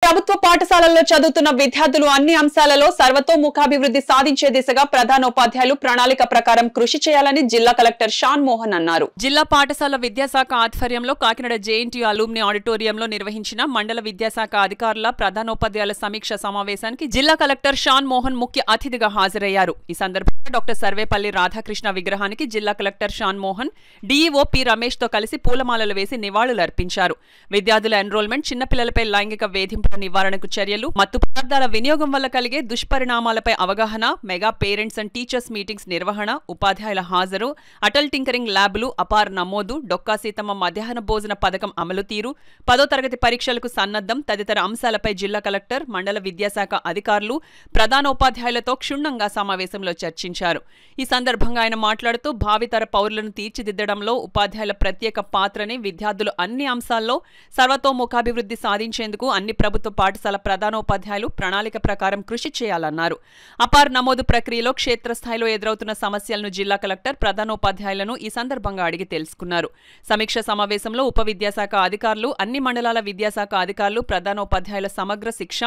ప్రభుత్వ పాఠశాలల్లో చదువుతున్న విద్యార్థులు అన్ని అంశాలలో సర్వతోముఖాభివృద్ధి సాధించే దిశగా ప్రధానోపాధ్యాయులు ప్రణాళిక ప్రకారం కృషి చేయాలని జిల్లా కలెక్టర్ షాన్ మోహన్ అన్నారు. జిల్లా పాఠశాల విద్యాశాఖ ఆధ్వర్యంలో కాకినాడ జేఎన్టీయూ అలూమ్ని ఆడిటోరియంలో నిర్వహించిన మండల విద్యాశాఖ అధికారుల ప్రధానోపాధ్యాయుల సమీక్ష సమావేశానికి జిల్లా కలెక్టర్ షాన్ మోహన్ ముఖ్య అతిథిగా హాజరయ్యారు. ఈ సందర్భంగా డాక్టర్ సర్వేపల్లి రాధాకృష్ణ విగ్రహానికి జిల్లా collector Shan Mohan DEO P Ramesh తో కలిసి పూలమాలలు వేసి నివాళులర్పించారు. విద్యార్థుల ఎన్రోల్మెంట్, చిన్నపిల్లలపై లైంగిక వేధింపుల నివారణకు చర్యలు, మత్తు పదార్థాల వినియోగం వల్ల కలిగే దుష్పరిణామాలపై అవగాహన, mega parents and teachers meetings నిర్వహణ, ఉపాధ్యాయుల హాజరు, అటల్ టింకరింగ్ ల్యాబ్లు, అపార్ నమోదు, డొక్కా సీతమ్మ మధ్యాహ్న భోజన పథకం అమలు తీరు, 10వ తరగతి పరీక్షలకు సన్నద్ధం తదితర అంశాలపై జిల్లా కలెక్టర్, మండల విద్యాశాఖ అధికారులు, ప్రధానోపాధ్యాయులతో క్షుణ్ణంగా సమావేశంలో చర్చించారు. ఈ సందర్భంగా ఆయన మాట్లాడుతూ భావితర పౌరులను తీర్చిదిద్దడంలో ఉపాధ్యాయుల ప్రత్యేక పాత్రని, విద్యార్థులు అన్ని అంశాల్లో సర్వతోముఖాభివృద్ధి సాధించేందుకు అన్ని ప్రభుత్వ పాఠశాల ప్రధానోపాధ్యాయులు ప్రణాళిక ప్రకారం కృషి చేయాలన్నారు. అపార్ నమోదు ప్రక్రియలో క్షేత్రస్థాయిలో ఎదురవుతున్న సమస్యలను జిల్లా కలెక్టర్ ప్రధానోపాధ్యాయులను ఈ సందర్భంగా అడిగి తెలుసుకున్నారు. సమీక్ష సమావేశంలో ఉప విద్యాశాఖ అధికారులు, అన్ని మండలాల విద్యాశాఖ అధికారులు, ప్రధానోపాధ్యాయుల సమగ్ర శిక్ష,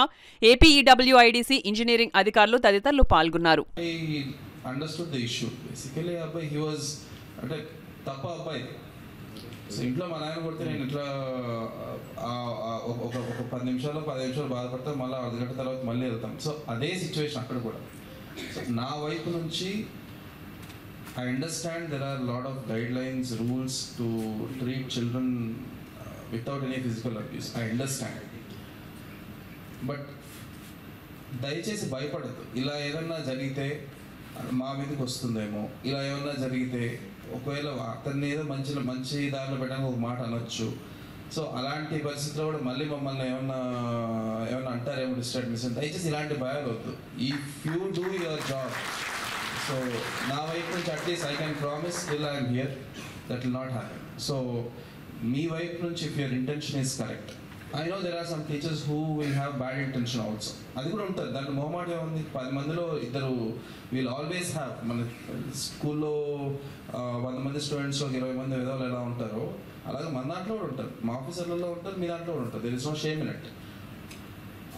ఏపీఈడబ్ల్యూఐడిసి ఇంజనీరింగ్ అధికారులు తదితరులు పాల్గొన్నారు. సో ఇంట్లో మా నాయన కొడితే నేను ఇట్లా ఒక 10 నిమిషాలు బాధపడతాం, మళ్ళీ అర్ధగంట తర్వాత మళ్ళీ వెళ్తాం. సో అదే సిచ్యువేషన్ అక్కడ కూడా. సో నా వైపు నుంచి I understand there are lot of guidelines, rules to treat children without any physical abuse. I understand. But దయచేసి భయపడద్దు. ఇలా ఏదన్నా జరిగితే మా మీదకి వస్తుందేమో, ఇలా ఏమన్నా జరిగితే ఒకవేళ అతన్ని ఏదో మంచి దారిలో పెట్టడానికి ఒక మాట అనొచ్చు. సో అలాంటి పరిస్థితుల్లో కూడా మళ్ళీ మమ్మల్ని ఏమన్నా అంటారేమో, డిస్టర్బెన్స్. దయచేసి ఇలాంటి భయాలు వద్దు. If you do your job, so నా వైపు నుంచి at least I can promise till I'm here that will not happen. So మీ వైపు నుంచి if your intention is correct. I know there are some teachers who will have bad intention also. అది కూడా ఉంటుంది. దాంట్లో మొహమాటం ఉంది. 10 మందిలో 2 విల్ ఆల్వేస్ హ్యావ్. మన స్కూల్లో 100 మంది స్టూడెంట్స్ 20 మంది విధవాళ్ళు ఎలా ఉంటారో అలాగే మన దాంట్లో కూడా ఉంటారు, మా ఆఫీసర్లలో ఉంటారు, మీ దాంట్లో కూడా ఉంటారు. There is no shame in it.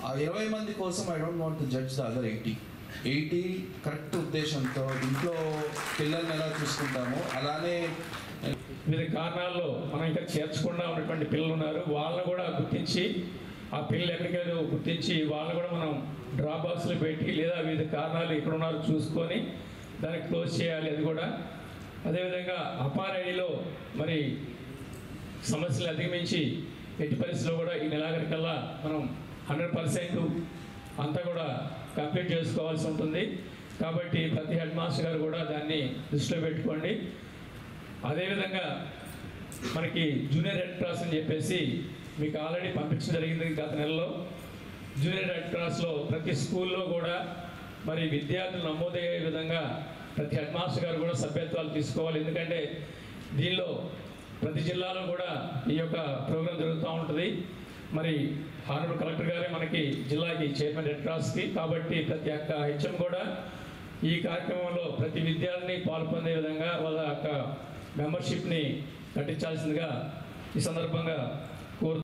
ఆ 20 మంది కోసం I don't want to judge the other 80 correct ఉద్దేశంతో ఇంట్లో పిల్లల్ని ఎలా చూసుకుంటామో అలానే వివిధ కారణాల్లో మనం ఇంకా చేర్చకుండా ఉన్నటువంటి పిల్లలు ఉన్నారు. వాళ్ళని కూడా గుర్తించి, ఆ పిల్లలు ఎక్కడికెళ్ళో గుర్తించి వాళ్ళని కూడా మనం డ్రాప్ బాక్స్లో పెట్టి, లేదా వివిధ కారణాలు ఎక్కడ ఉన్నారో చూసుకొని దాన్ని క్లోజ్ చేయాలి. అది కూడా అదేవిధంగా అపార్ ఐడిలో మరి సమస్యలు అధిగమించి ఎట్టి పరిస్థితుల్లో కూడా ఈ నెలాఖరికల్లా మనం 100% అంతా కూడా కంప్లీట్ చేసుకోవాల్సి ఉంటుంది. కాబట్టి ప్రతి హెడ్ మాస్టర్ గారు కూడా దాన్ని దృష్టిలో పెట్టుకోండి. అదేవిధంగా మనకి జూనియర్ రెడ్ క్రాస్ అని చెప్పేసి మీకు ఆల్రెడీ పంపించడం జరిగింది గత నెలలో. జూనియర్ రెడ్ క్రాస్లో ప్రతి స్కూల్లో కూడా మరి విద్యార్థులు నమోదయ్యే విధంగా ప్రతి హెడ్ మాస్టర్ గారు కూడా సభ్యత్వాలు తీసుకోవాలి. ఎందుకంటే దీనిలో ప్రతి జిల్లాలో కూడా ఈ యొక్క ప్రోగ్రాం జరుగుతూ ఉంటుంది. మరి హానరబుల్ కలెక్టర్ గారే మనకి జిల్లాకి చైర్మన్ రెడ్ క్రాస్కి. కాబట్టి ప్రతి ఒక్క హెచ్ఎం కూడా ఈ కార్యక్రమంలో ప్రతి విద్యార్థిని పాల్పొందే విధంగా వాళ్ళ యొక్క మెంబర్షిప్ని కట్టించాల్సిందిగా ఈ సందర్భంగా